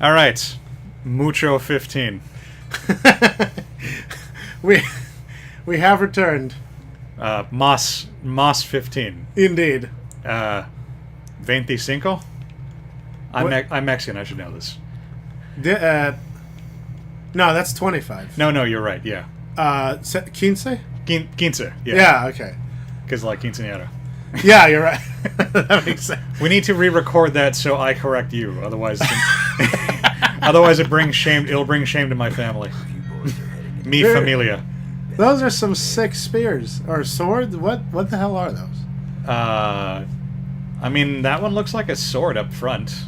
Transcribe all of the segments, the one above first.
All right, Mucho 15. we have returned. Mas 15. Indeed. 25. I'm Mexican. I should know this. No, that's 25. No, you're right. Yeah. 15? Quince. Yeah. Yeah, okay. Because like quinceañera. Yeah, you're right. That makes sense. We need to re-record that so I correct you. Otherwise, otherwise it'll bring shame to my family. Mi familia. Those are some sick spears or swords. What the hell are those? I mean that one looks like a sword up front.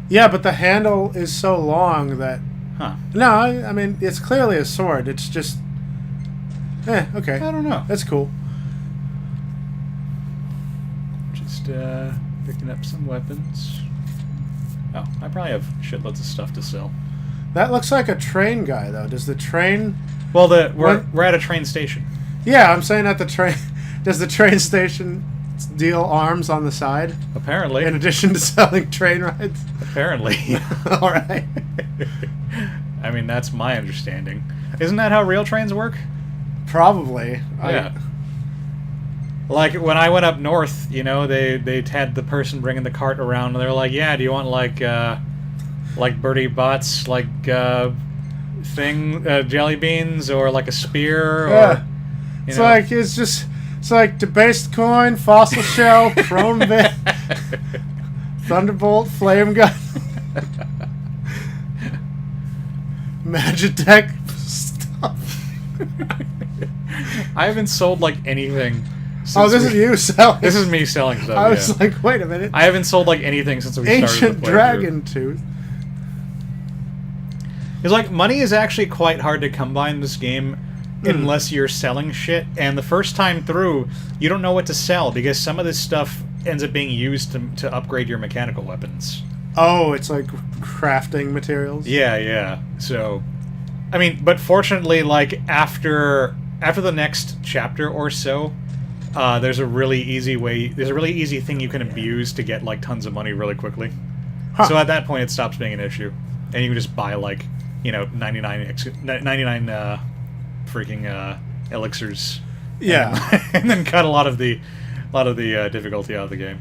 Yeah, but the handle is so long that. Huh. No, I mean it's clearly a sword. It's just. Okay. I don't know. That's cool. Just picking up some weapons. Oh, I probably have shitloads of stuff to sell. That looks like a train guy, though. Does the train... Well, we're at a train station. Yeah, I'm saying at the train... Does the train station deal arms on the side? Apparently. In addition to selling train rides? Apparently. All right. I mean, that's my understanding. Isn't that how real trains work? Probably. Yeah. Like, when I went up north, you know, they had the person bringing the cart around, and they're like, yeah, do you want, like Bertie Bott's, like, jelly beans, or, like, a spear, or... Yeah. It's like debased coin, fossil shell, chrome bit, thunderbolt, flame gun, Magitech stuff. I haven't sold, like, anything... Oh, this is you selling. This is me selling stuff. I was like, wait a minute. I haven't sold like anything since we started. Ancient dragon tooth. It's like money is actually quite hard to come by in this game unless you're selling shit. And the first time through, you don't know what to sell because some of this stuff ends up being used to upgrade your mechanical weapons. Oh, it's like crafting materials. Yeah. So, I mean, but fortunately, like after the next chapter or so. There's a really easy thing you can abuse to get, like, tons of money really quickly. Huh. So at that point, it stops being an issue. And you can just buy, like, you know, 99 freaking elixirs. Yeah. And then cut a lot of the difficulty out of the game.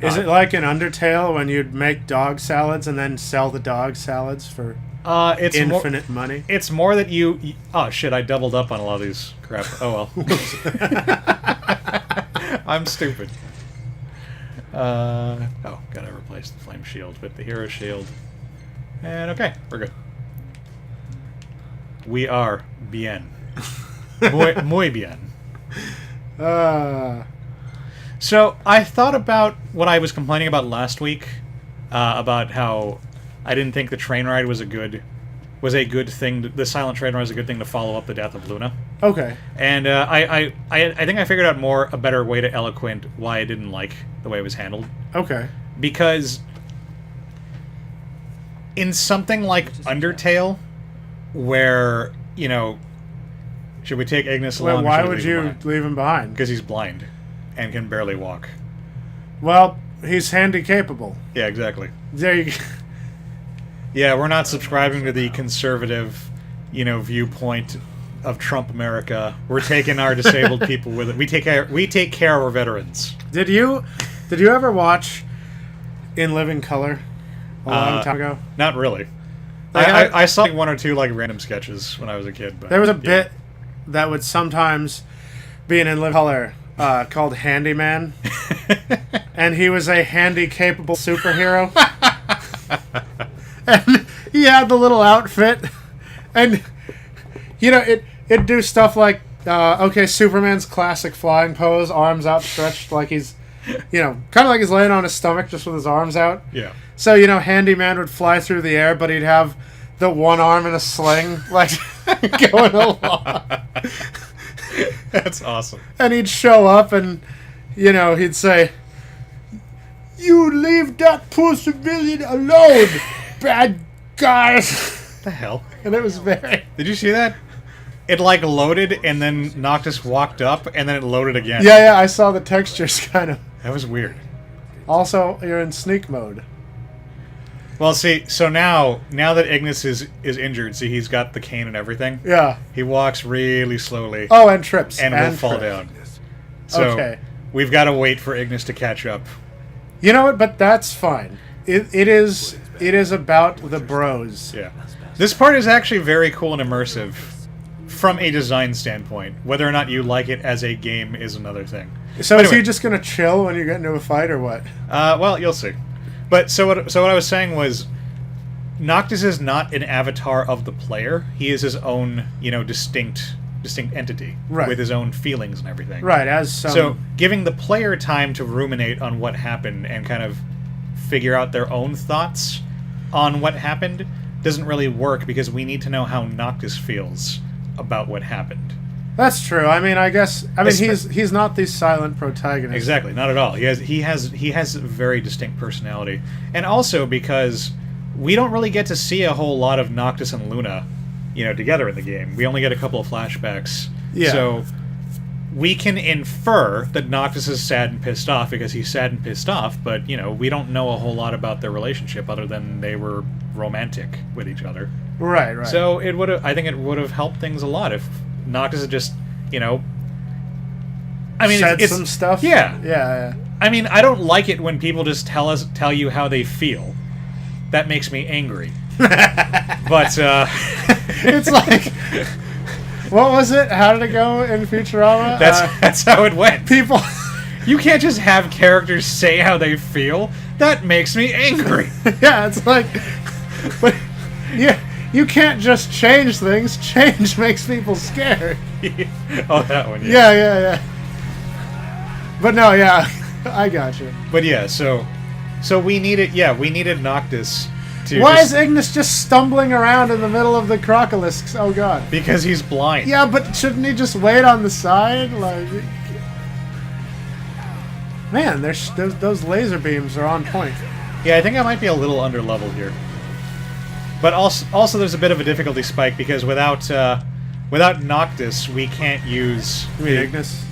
Is it like in Undertale when you'd make dog salads and then sell the dog salads for it's infinite money? It's more that you... Oh, shit, I doubled up on a lot of these crap. Oh, well. I'm stupid. Gotta replace the flame shield with the hero shield. And okay, we're good. We are bien. Muy bien. So, I thought about what I was complaining about last week, about how I didn't think the train ride was a good thing. The silent train ride was a good thing to follow up the death of Luna. Okay. And I think I figured out a better way to eloquent why I didn't like the way it was handled. Okay. Because in something like Undertale, where, you know, should we take Ignis along? Why would you leave him behind? Because he's blind and can barely walk. Well, he's handy capable. Yeah, exactly. There you go. Yeah, we're not subscribing to the conservative, you know, viewpoint of Trump America. We're taking our disabled people with it. We take care of our veterans. Did you ever watch In Living Color a long time ago? Not really. I saw like one or two like random sketches when I was a kid. But, there was a bit that would sometimes be in Living Color called Handyman, and he was a handy capable superhero. And he had the little outfit, and you know it'd do stuff like Superman's classic flying pose, arms outstretched like he's, you know, kind of like he's laying on his stomach just with his arms out. Yeah. So, you know, Handyman would fly through the air, but he'd have the one arm in a sling, like going along. That's awesome. And he'd show up, and you know he'd say, "You leave that poor civilian alone, bad guys." What the hell? And it was very... Did you see that? It, like, loaded, and then Noctis walked up, and then it loaded again. Yeah, I saw the textures kind of... That was weird. Also, you're in sneak mode. Well, see, so now that Ignis is injured, see, he's got the cane and everything. Yeah. He walks really slowly. Oh, and trips. And will fall trips. down. So Okay. we've got to wait for Ignis to catch up. You know what? But that's fine. It is about the bros. Yeah. This part is actually very cool and immersive from a design standpoint. Whether or not you like it as a game is another thing. So But is he anyway. just gonna chill when you get into a fight, or what? Well, you'll see. But so what I was saying was, Noctis is not an avatar of the player. He is his own, distinct entity Right. with his own feelings and everything. Right. As some. So giving the player time to ruminate on what happened and kind of figure out their own thoughts on what happened doesn't really work because we need to know how Noctis feels about what happened. That's true. I mean, I guess. I mean, Espe- he's not the silent protagonist. Exactly, not at all. He has a very distinct personality, and also because we don't really get to see a whole lot of Noctis and Luna, together in the game. We only get a couple of flashbacks. Yeah. So we can infer that Noctis is sad and pissed off because he's sad and pissed off, but we don't know a whole lot about their relationship other than they were romantic with each other. Right. Right. So I think it would have helped things a lot if Noctis had just, I mean, said it's some stuff. Yeah. Yeah. I mean, I don't like it when people just tell you how they feel. That makes me angry. But It's like, what was it? How did it go in Futurama? that's how it went. People. You can't just have characters say how they feel. That makes me angry. Yeah, it's like, but yeah, you can't just change things. Change makes people scared. Oh, that one. Yeah. Yeah. But no, yeah, I got you. But yeah, so we needed Noctis to. Why just- is Ignis just stumbling around in the middle of the Crocolisk? Oh god. Because he's blind. Yeah, but shouldn't he just wait on the side? Like, man, those laser beams are on point. Yeah, I think I might be a little underleveled here. But also there's a bit of a difficulty spike because without Noctis we can't use You mean Ignis?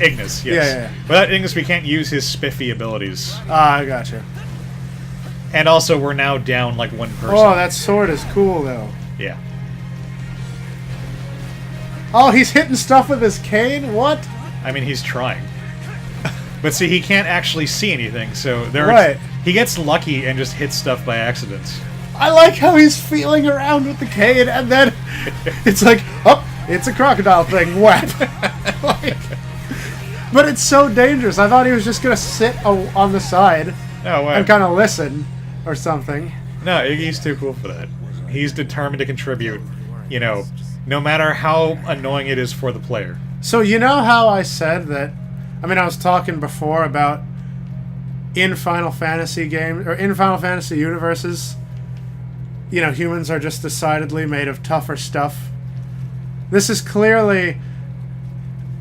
Ignis, yes. Yeah. Without Ignis we can't use his spiffy abilities. Ah, I got you. And also we're now down like one person. Oh, that sword is cool though. Yeah. Oh, he's hitting stuff with his cane? What? I mean he's trying. But see, he can't actually see anything, so Right. he gets lucky and just hits stuff by accident. I like how he's feeling around with the cane, and then it's like, oh, it's a crocodile thing. Whap! Like, but it's so dangerous. I thought he was just gonna sit on the side No way. and kind of listen or something. No, Iggy's too cool for that. He's determined to contribute, no matter how annoying it is for the player. So you know how I said that? I mean, I was talking before about in Final Fantasy games or in Final Fantasy universes, humans are just decidedly made of tougher stuff. This is clearly.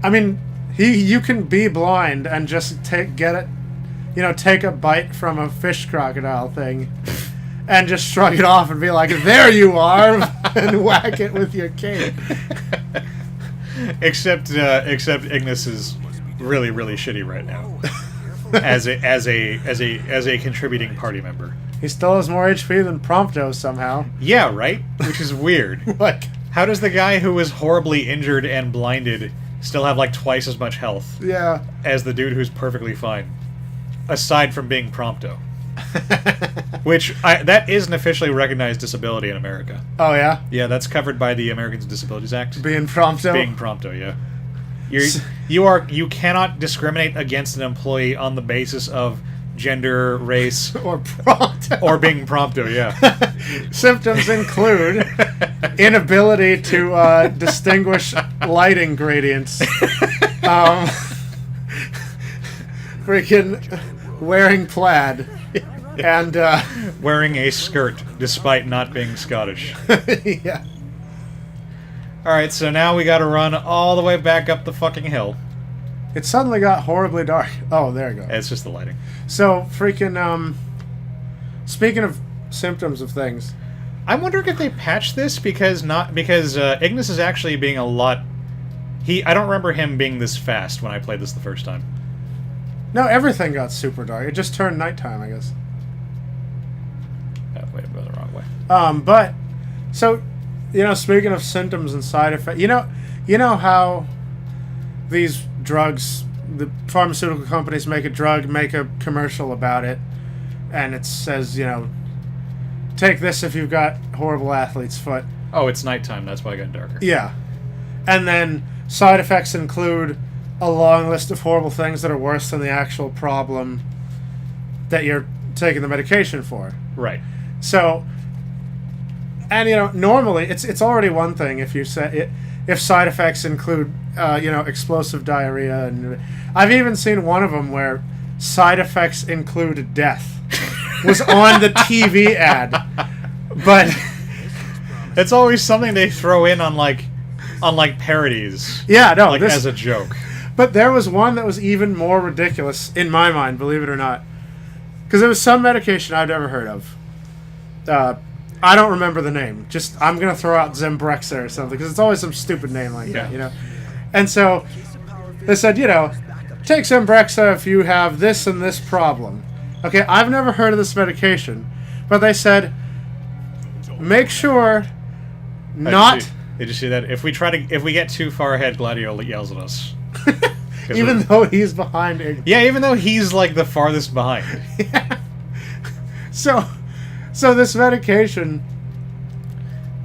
I mean, you can be blind and just take a bite from a fish crocodile thing, and just shrug it off and be like, "There you are," and whack it with your cane. Except Ignis is really, really shitty right now. as a contributing party member. He still has more HP than Prompto somehow. Yeah, right? Which is weird. Like, How does the guy who was horribly injured and blinded still have like twice as much health yeah. as the dude who's perfectly fine? Aside from being Prompto. That is an officially recognized disability in America. Oh yeah, Yeah, that's covered by the Americans with Disabilities Act. being Prompto. Being Prompto, yeah. You cannot discriminate against an employee on the basis of gender, race, or Prompto. or being Prompto, yeah. Symptoms include inability to distinguish lighting gradients. Freaking wearing plaid. And, Wearing a skirt despite not being Scottish. yeah. Alright, so now we gotta run all the way back up the fucking hill. It suddenly got horribly dark. Oh, there you go. It's just the lighting. So, freaking, speaking of symptoms of things. I'm wondering if they patched this because Ignis is actually being a lot... I don't remember him being this fast when I played this the first time. No, everything got super dark. It just turned nighttime, I guess. But so, speaking of symptoms and side effects, you know how these drugs, the pharmaceutical companies make a drug, make a commercial about it, and it says, take this if you've got horrible athlete's foot. Oh, it's nighttime. That's why I got darker. Yeah. And then side effects include a long list of horrible things that are worse than the actual problem that you're taking the medication for. Right. So, and normally it's already one thing if you say if side effects include explosive diarrhea, and I've even seen one of them where side effects include death was on the TV ad, but it's always something they throw in on parodies. Yeah, no, as a joke. But there was one that was even more ridiculous in my mind, believe it or not, because it was some medication I've never heard of. I don't remember the name. Just I'm gonna throw out Zembrexa or something because it's always some stupid name like that, And so they said, take Zembrexa if you have this and this problem. Okay, I've never heard of this medication, but they said make sure not. Did you see that? If we get too far ahead, Gladio yells at us. Even though he's behind. Yeah, even though he's the farthest behind. Yeah. So this medication,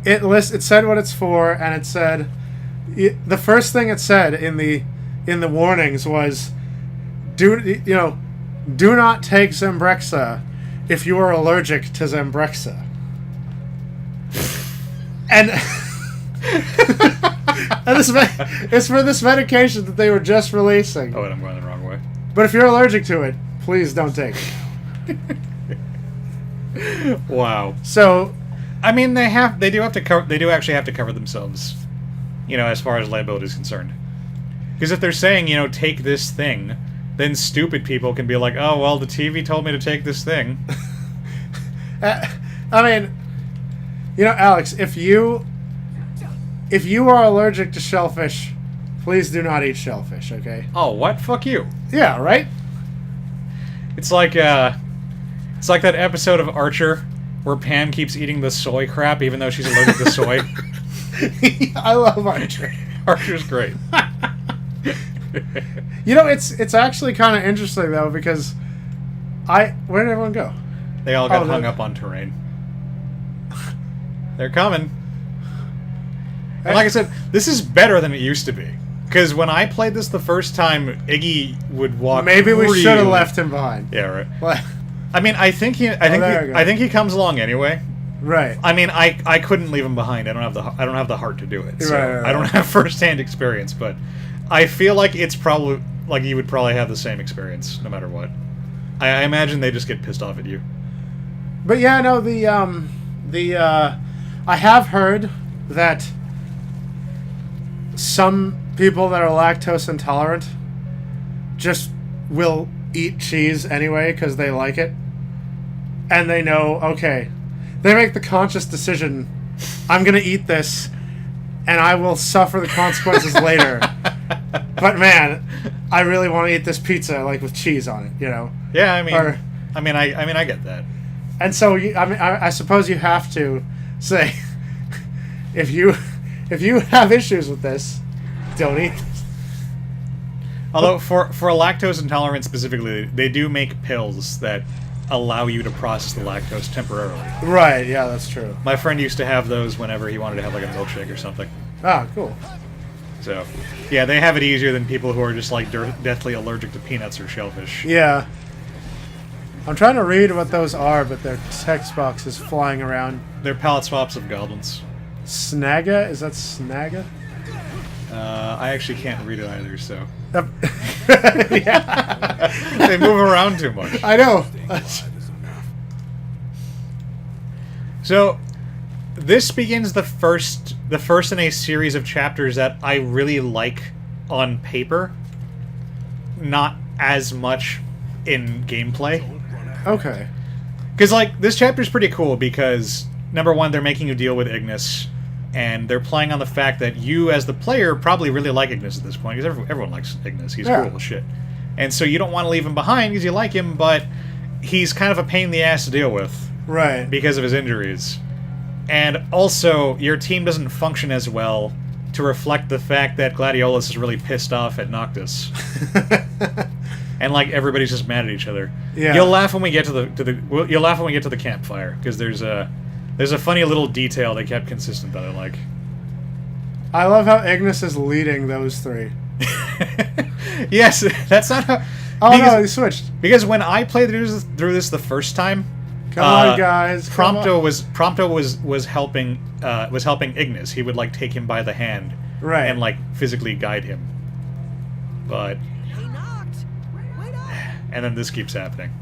it said what it's for, and it said the first thing it said in the warnings was do not take Zembrexa if you are allergic to Zembrexa. And it's for this medication that they were just releasing. Oh, and I'm going the wrong way. But if you're allergic to it, please don't take it. Wow. So, I mean, they do actually have to cover themselves, as far as liability is concerned. Because if they're saying, take this thing, then stupid people can be like, oh, well, the TV told me to take this thing. I mean, Alex, if you are allergic to shellfish, please do not eat shellfish, okay? Oh, what? Fuck you. Yeah, right? It's like that episode of Archer where Pam keeps eating the soy crap even though she's allergic to soy. I love Archer. Archer's great. It's actually kind of interesting though because where did everyone go? They all got hung up on terrain. They're coming. And like I said, this is better than it used to be. Because when I played this the first time, Iggy would walk. Maybe we should have left him behind. Yeah, right. What? I mean, I think he comes along anyway. Right. I mean, I couldn't leave him behind. I don't have the heart to do it. So right. I don't have first-hand experience, but I feel like it's probably you would probably have the same experience no matter what. I imagine they just get pissed off at you. But yeah, no, I have heard that some people that are lactose intolerant just will eat cheese anyway because they like it, and they know, okay, they make the conscious decision, I'm gonna eat this and I will suffer the consequences later, but man, I really want to eat this pizza with cheese on it, Yeah, I mean, I get that. And so I suppose you have to say if you have issues with this, don't eat this. Although for a lactose intolerant specifically, they do make pills that allow you to process the lactose temporarily. Right, yeah, that's true. My friend used to have those whenever he wanted to have a milkshake or something. Ah, cool. So, yeah, they have it easier than people who are just deathly allergic to peanuts or shellfish. Yeah. I'm trying to read what those are, but their text box is flying around. They're palette swaps of goblins. Snaga? Is that Snaga? I actually can't read it either, so... Yeah. They move around too much. I know. So, this begins the first in a series of chapters that I really like on paper, not as much in gameplay. Okay. Because, this chapter's pretty cool because, number one, they're making you deal with Ignis, and they're playing on the fact that you, as the player, probably really like Ignis at this point, because everyone likes Ignis. He's cool as shit. And so you don't want to leave him behind because you like him, but he's kind of a pain in the ass to deal with. Right. Because of his injuries. And also, your team doesn't function as well to reflect the fact that Gladiolus is really pissed off at Noctis. And like everybody's just mad at each other. Yeah. You'll laugh when we get to you'll laugh when we get to the campfire because there's a funny little detail they kept consistent that I like. I love how Ignis is leading those three. Yes, that's not how. Oh no, he switched. Because when I played through this the first time, Come on, guys. Come on. Prompto was helping Ignis. He would like take him by the hand, Right. and like physically guide him. But Hey, Noct! Wait up! and then this keeps happening.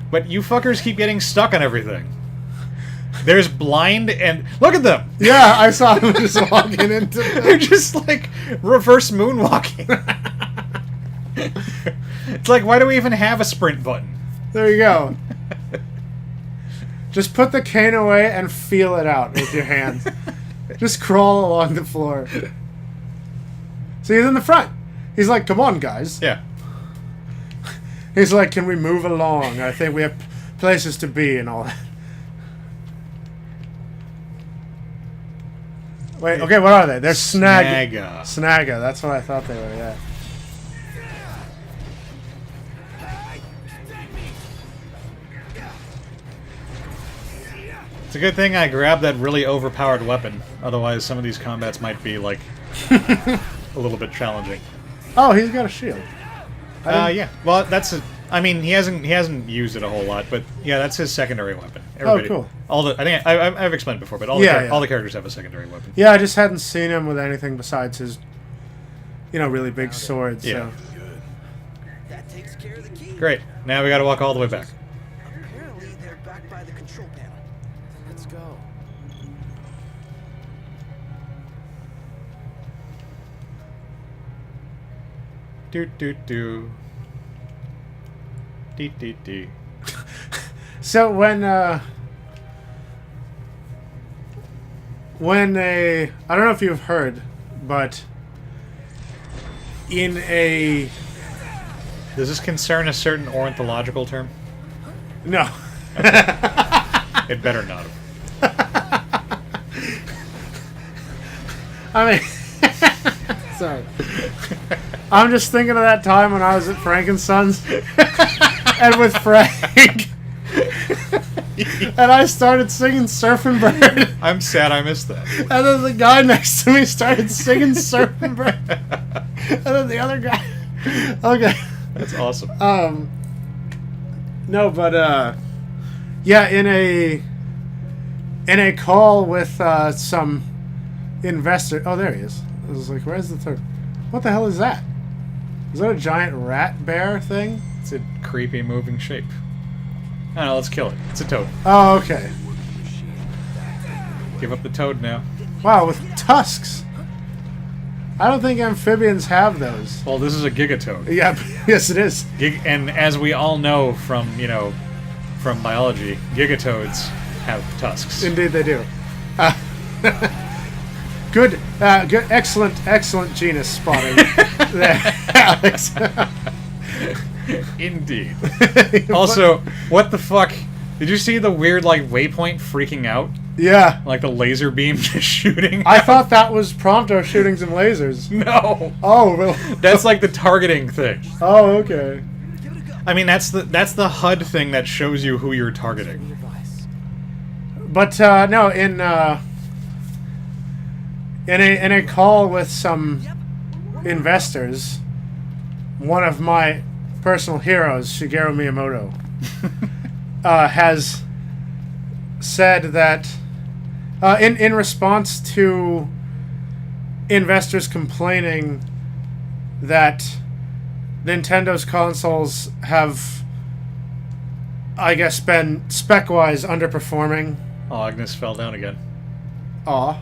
But you fuckers keep getting stuck on everything. There's blind and look at them. Yeah, I saw him just walking into. They're just like reverse moonwalking. It's like, why do we even have a sprint button? There you go. Just put the cane away and feel it out with your hands. Just crawl along the floor. See, he's in the front. He's like, come on, guys. Yeah. He's like, can we move along? I think we have places to be and all that. Wait, okay, what are they? They're Snagga. Snagga, that's what I thought they were, yeah. It's a good thing I grabbed that really overpowered weapon. Otherwise, some of these combats might be like a little bit challenging. Oh, he's got a shield. Yeah. Well, that's a. I mean, he hasn't used it a whole lot, but yeah, that's his secondary weapon. Cool. All the I think I've explained before, but all the characters have a secondary weapon. Yeah, I just hadn't seen him with anything besides his, really big sword. Yeah. So. That takes care of the key. Great. Now we got to walk all the way back. Apparently, they're back by the control panel. Let's go. Do do do. Dee dee dee. So when I don't know if you've heard, but in a Does this concern a certain ornithological term? no. It better not have. I mean, sorry. I'm just thinking of that time when I was at Frankensons and with Frank. And I started singing Surfing Bird. I'm sad I missed that. And then the guy next to me started singing Surfing Bird. And then the other guy. Okay. That's awesome. No, but yeah, in a call with some investor. Oh, there he is. I was like, where's the third? What the hell is that? Is that a giant rat bear thing? It's a creepy moving shape. I don't know, let's kill it. It's a toad. Oh, okay. Give up the toad now. Wow, with tusks. I don't think amphibians have those. Well, this is a gigatoad. Yeah, yes, it is. And as we all know from, from biology, gigatoads have tusks. Indeed, they do. Good, excellent genus spotting there, Alex. Indeed. Also, what the fuck? Did you see the weird, waypoint freaking out? Yeah. Like the laser beam just shooting? I thought that was Prompto shooting some lasers. No! Oh, well. That's like the targeting thing. Oh, okay. I mean, that's the HUD thing that shows you who you're targeting. But, no, in a call with some investors, one of my personal heroes, Shigeru Miyamoto, has said that in response to investors complaining that Nintendo's consoles have, I guess, been spec-wise underperforming. Oh, Agnes fell down again. Aw.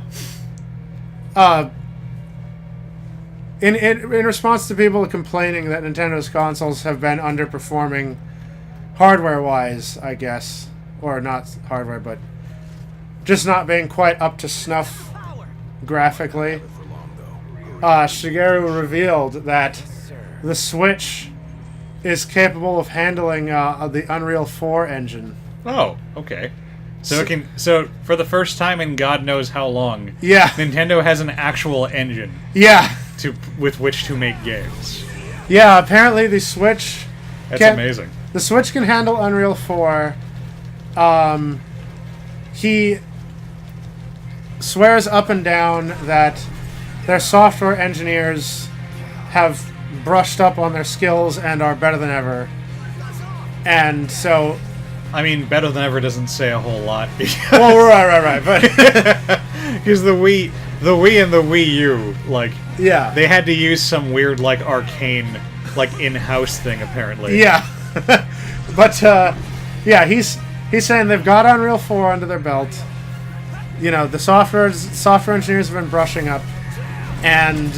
In response to people complaining that Nintendo's consoles have been underperforming hardware-wise, I guess, or not hardware, but just not being quite up to snuff graphically, Shigeru revealed that the Switch is capable of handling the Unreal 4 engine. Oh, okay. So for the first time in God knows how long, Yeah. Nintendo has an actual engine Yeah. with which to make games. Yeah, apparently the Switch... That's can- amazing. The Switch can handle Unreal 4. He swears up and down that their software engineers have brushed up on their skills and are better than ever. And so... I mean, better than ever doesn't say a whole lot because Well, right. But because the Wii and the Wii U, like, yeah. they had to use some weird, like, arcane, like, in-house thing, apparently. Yeah. But, yeah, he's saying they've got Unreal 4 under their belt. You know, the software engineers have been brushing up. And,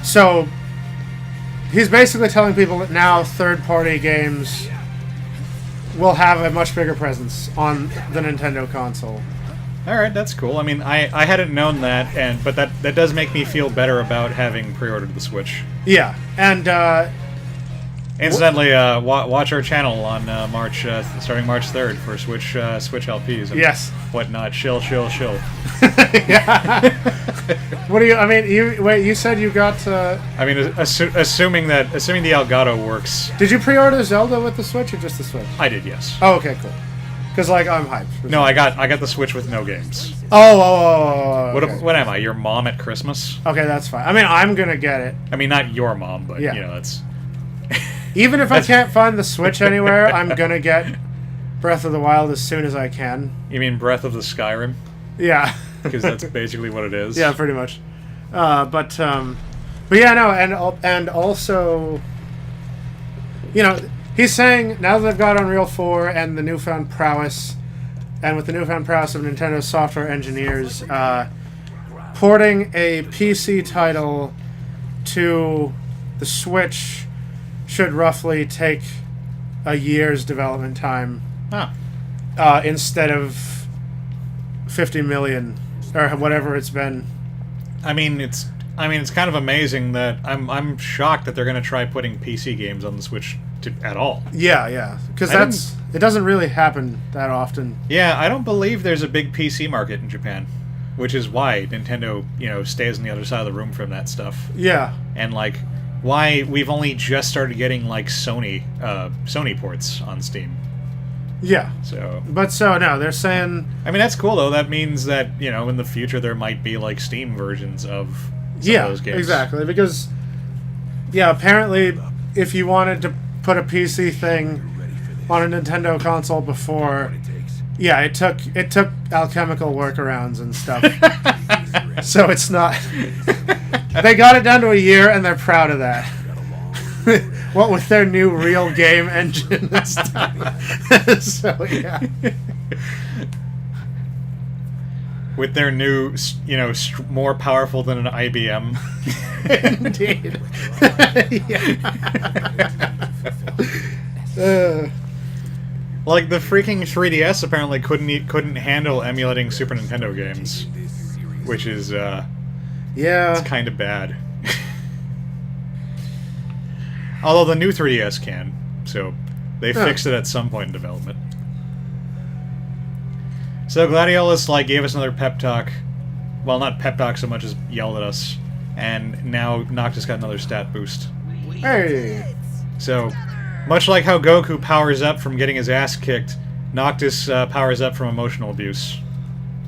so he's basically telling people that now third-party games will have a much bigger presence on the Nintendo console. All right, that's cool. I mean, I hadn't known that, but that does make me feel better about having pre-ordered the Switch. Yeah, and Incidentally, watch our channel on starting March 3rd for Switch LPs and yes. whatnot. Shill. Yeah. What do you? I mean, you said you got. I mean, assuming the Elgato works, Did you pre-order Zelda with the Switch or just the Switch? I did, yes. Oh, okay, cool. Because like I'm hyped. No, I got the Switch with no games. Oh. Okay. What am I? Your mom at Christmas? Okay, that's fine. I mean, I'm gonna get it. I mean, not your mom, but Yeah. you know, that's. Even if I can't find the Switch anywhere, I'm gonna get Breath of the Wild as soon as I can. You mean Breath of the Skyrim? Yeah. Because that's basically what it is. Yeah, pretty much. But yeah, no, and also, you know, he's saying now that they've got Unreal 4 and the newfound prowess, and with the newfound prowess of Nintendo's software engineers, porting a PC title to the Switch should roughly take a year's development time Ah. instead of 50 million or whatever it's been. I mean, it's kind of amazing that I'm shocked that they're going to try putting PC games on the Switch at all. Yeah, because I it doesn't really happen that often. Yeah, I don't believe there's a big PC market in Japan, which is why Nintendo, stays on the other side of the room from that stuff. Yeah, And like why we've only just started getting like Sony ports on Steam. yeah. So No, they're saying I mean that's cool though. That means that in the future there might be like Steam versions of some of those games. exactly, because apparently if you wanted to put a PC thing on a Nintendo console before, it took alchemical workarounds and stuff. So it's not. They got it down to a year, and they're proud of that. What with their new real game engine and stuff. So yeah. With their new, more powerful than an IBM. Indeed. Like the freaking 3DS apparently couldn't handle emulating Super Nintendo games, which is Yeah. kind of bad. Although the new 3DS can, so they fixed it at some point in development. So Gladiolus gave us another pep talk. Well, not pep talk so much as yelled at us, and now Noctis got another stat boost. Hey. So, much like how Goku powers up from getting his ass kicked, Noctis powers up from emotional abuse.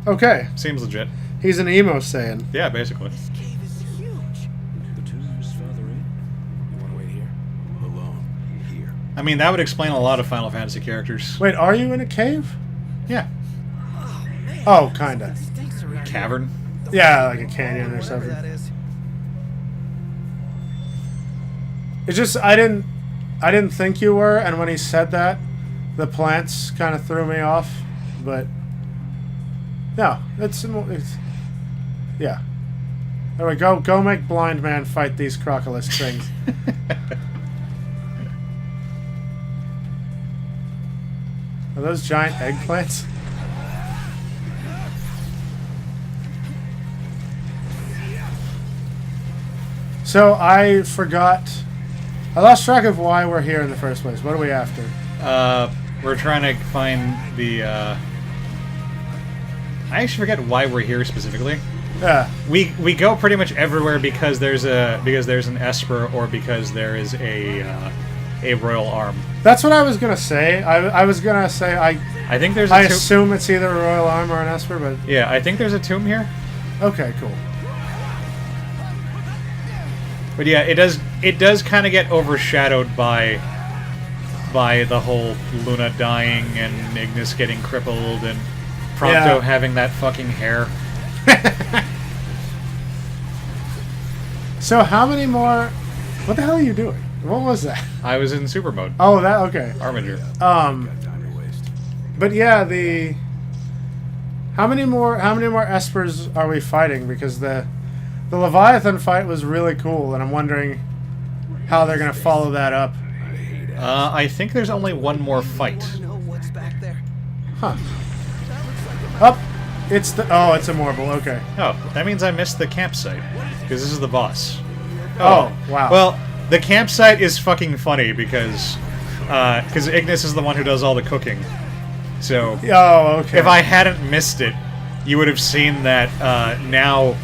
Okay. Seems legit. He's an emo Saiyan. Yeah, basically. This cave is huge. The tube's further in. You want to wait here? Alone. Here. I mean, that would explain a lot of Final Fantasy characters. Wait, are you in a cave? Yeah. Oh, kinda. Stinks around here. Cavern. Yeah, like a canyon or Whatever something. that is. It's just I didn't think you were, and when he said that, the plants kind of threw me off. But no, it's yeah. There we go. Go make blind man fight these crocolisk things. Are those giant eggplants? So I forgot. I lost track of why we're here in the first place. What are we after? We're trying to find the. I actually forget why we're here specifically. Yeah. We go pretty much everywhere because there's an Esper or because there is a Royal Arm. That's what I was gonna say. I was gonna say I think there's a I tomb. assume it's either a Royal Arm or an Esper, but Yeah, I think there's a tomb here. okay, cool. But yeah, it does kind of get overshadowed by the whole Luna dying and Ignis getting crippled and Prompto Yeah. having that fucking hair. So how many more? What the hell are you doing? What was that? I was in super mode. Oh, that okay. Armiger. Um, Got time to waste. but yeah, the how many more Espers are we fighting? Because the Leviathan fight was really cool, and I'm wondering how they're gonna follow that up. I think there's only one more fight. Wanna know what's back there? Huh? That looks like Up. It's a Morble. Okay. Oh, that means I missed the campsite because this is the boss. Oh, wow. Well, the campsite is fucking funny because Ignis is the one who does all the cooking. So Oh, okay. if I hadn't missed it, you would have seen that now,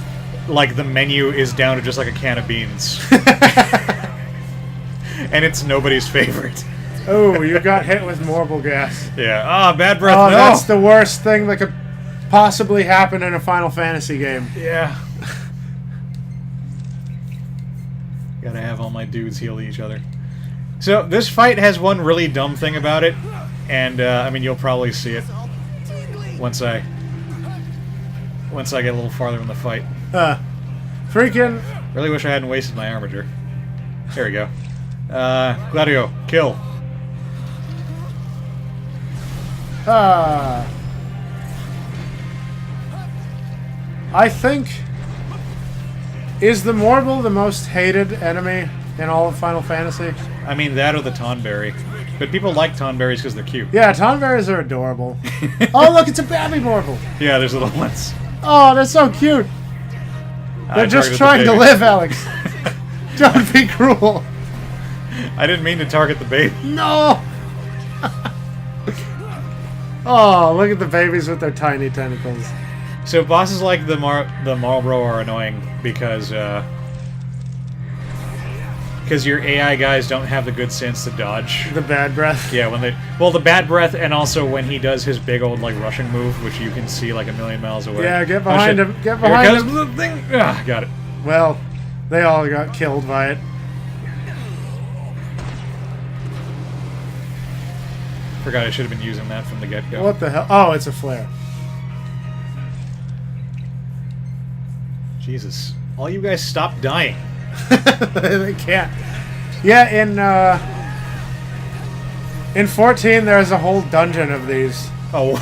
like, the menu is down to just like a can of beans, and it's nobody's favorite. Oh, you got hit with Morble gas. Yeah. Ah, bad breath. Oh, no. that's the worst thing that could possibly happen in a Final Fantasy game. Yeah. Gotta have all my dudes heal each other. So this fight has one really dumb thing about it, and I mean you'll probably see it once I get a little farther in the fight. Freaking. Really wish I hadn't wasted my armature. There we go. Gladio, kill. I think. Is the Morble the most hated enemy in all of Final Fantasy? I mean that or the Tonberry, but people like Tonberries because they're cute. Yeah, Tonberries are adorable. Oh, look, it's a baby Morble. Yeah, there's little ones. Oh, they're so cute. They're just trying to live, Alex. Don't be cruel. I didn't mean to target the baby. No. Oh, look at the babies with their tiny tentacles. So bosses like the Marlboro are annoying because your AI guys don't have the good sense to dodge. The bad breath. Yeah, when the bad breath, and also when he does his big old like rushing move, which you can see like a million miles away. Yeah, get Oh, behind shit. him. Get Here behind comes him. the thing. Ah, got it. Well, they all got killed by it. Forgot I should have been using that from the get-go. What the hell? Oh, it's a flare. Jesus! All you guys stop dying. They can't. Yeah, in 14 there's a whole dungeon of these. Oh,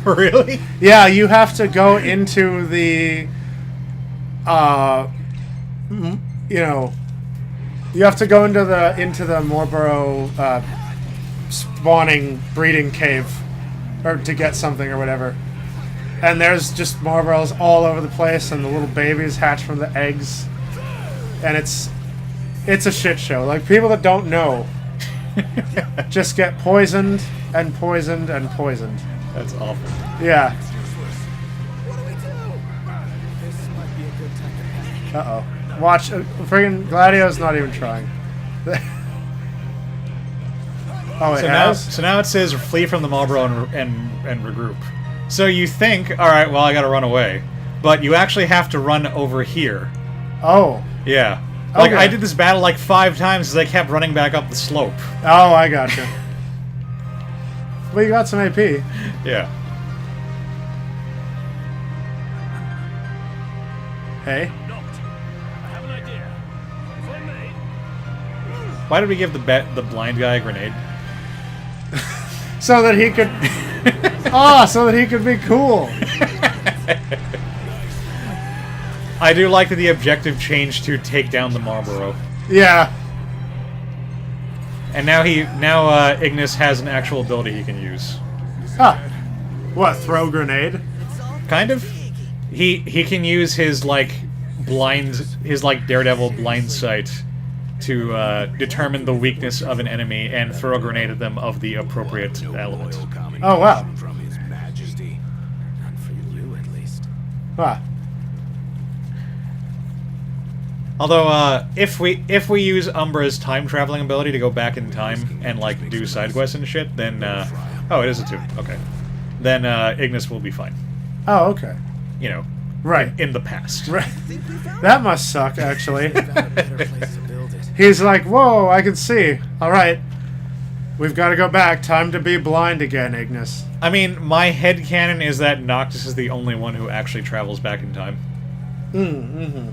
really? Yeah, you have to go into the you have to go into the Morboro spawning breeding cave or to get something or whatever. And there's just Morboros all over the place, and the little babies hatch from the eggs, and it's a shit show. Like, people that don't know just get poisoned and poisoned and poisoned. That's awful. Yeah. What do we do? This might be a good time to Uh oh. Watch. Friggin' Gladio's not even trying. Oh, it has? So now it says flee from the Marlboro and regroup. So you think, all right, well I gotta run away, but you actually have to run over here. Oh. Yeah. Like, Okay. I did this battle like 5 times as I kept running back up the slope. Oh, I gotcha. Well, you got some AP. Yeah. Hey. Why did we give the blind guy a grenade? So that he could... so that he could be cool. I do like that the objective changed to take down the Marlboro. Yeah. And now Ignis has an actual ability he can use. Huh. What, throw grenade? Kind of. He can use his like Daredevil blind sight to determine the weakness of an enemy and throw a grenade at them of the appropriate element. Oh, wow. From His Majesty. Not for you, at least. Ah. Although, if we use Umbra's time traveling ability to go back in time and like do side quests and shit, then oh, it is a 2. Okay, then Ignis will be fine. Oh, okay. You know, Right. in the past. Right. That must suck, actually. Found a better place to build it. He's like, whoa, I can see. All right. We've got to go back. Time to be blind again, Ignis. I mean, my headcanon is that Noctis is the only one who actually travels back in time. Mm-hmm.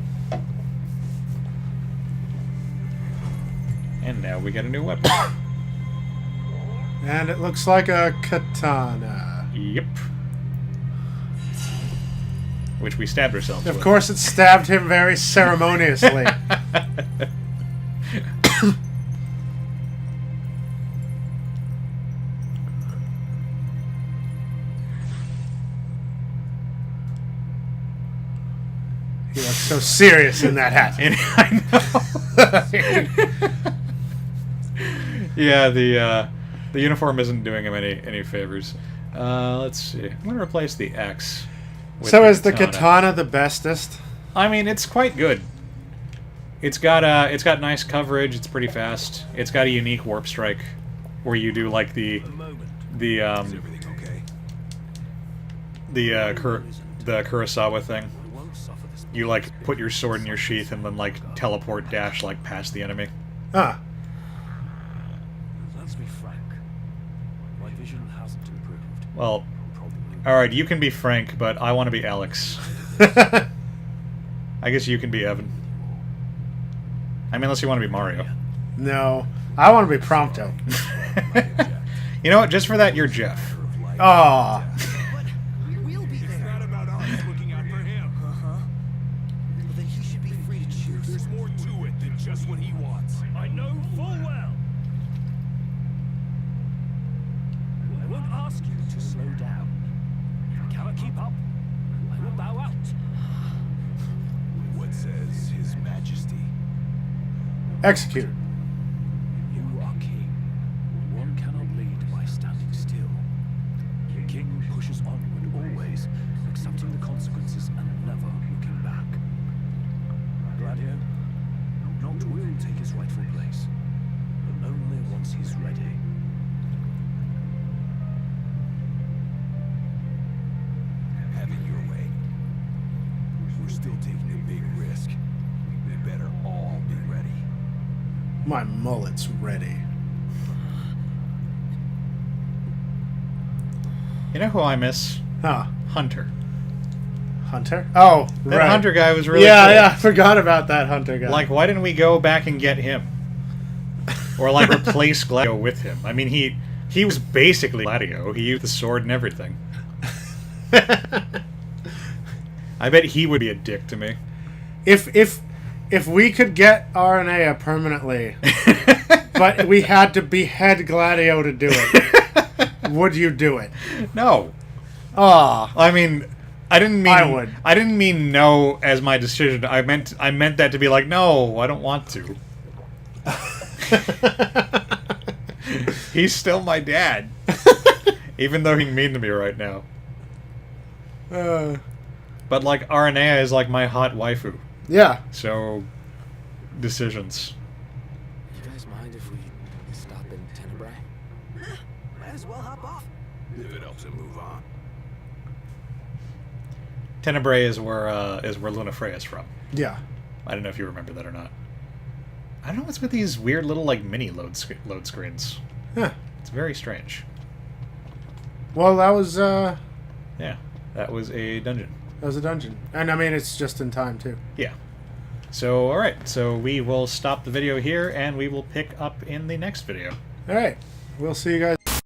And now we get a new weapon. And it looks like a katana. Yep. Which we stabbed ourselves Of with. course, it stabbed him very ceremoniously. He looks so serious in that hat. And I know. Yeah, the uniform isn't doing him any favors. Let's see. I'm gonna replace the X. With So is the katana the bestest? I mean, it's quite good. It's got nice coverage. It's pretty fast. It's got a unique warp strike, where you do like the Everything okay? the Kurosawa thing. You like put your sword in your sheath and then like teleport dash like past the enemy. Ah. Let's be frank. My vision hasn't improved. Well, Probably. all right, you can be Frank, but I want to be Alex. I guess you can be Evan. I mean, unless you want to be Mario. No. I want to be Prompto. You know what? Just for that, you're Jeff. Aw. We'll be It's there. not about us looking out for him. Uh-huh. Well, then he should be free to choose. There's more to it than just what he wants. I know full well. I won't ask you to slow down. If I cannot keep up, I will bow out. What says His Majesty? Executed. You are king. One cannot lead by standing still. The king pushes onward always, accepting the consequences and never looking back. Gladio, not will take his rightful place, but only once he's ready. Have it your way. We're still taking a big risk. We better all be ready. My mullet's ready. You know who I miss? Huh. Hunter. Hunter? Oh, That right. Hunter guy was really yeah, cool. yeah. I forgot about that Hunter guy. Like, why didn't we go back and get him? Or like replace Gladio with him? I mean, he was basically Gladio. He used the sword and everything. I bet he would be a dick to me. if we could get Aranea permanently, but we had to behead Gladio to do it, would you do it? No. Ah. I mean, I didn't mean I would. I didn't mean no as my decision. I meant that to be like, no, I don't want to. He's still my dad. Even though he's mean to me right now. But like Aranea is like my hot waifu. Yeah. So decisions. You guys mind if we stop in Tenebrae? Might as well hop off. If it helps him move on. Tenebrae is where Luna Freya is from. Yeah. I don't know if you remember that or not. I don't know what's with these weird little like mini load screens. Huh. It's very strange. Well, that was Yeah, that was a dungeon. a dungeon, and I mean it's just in time too. Yeah. So alright, so we will stop the video here and we will pick up in the next video. All right. We'll see you guys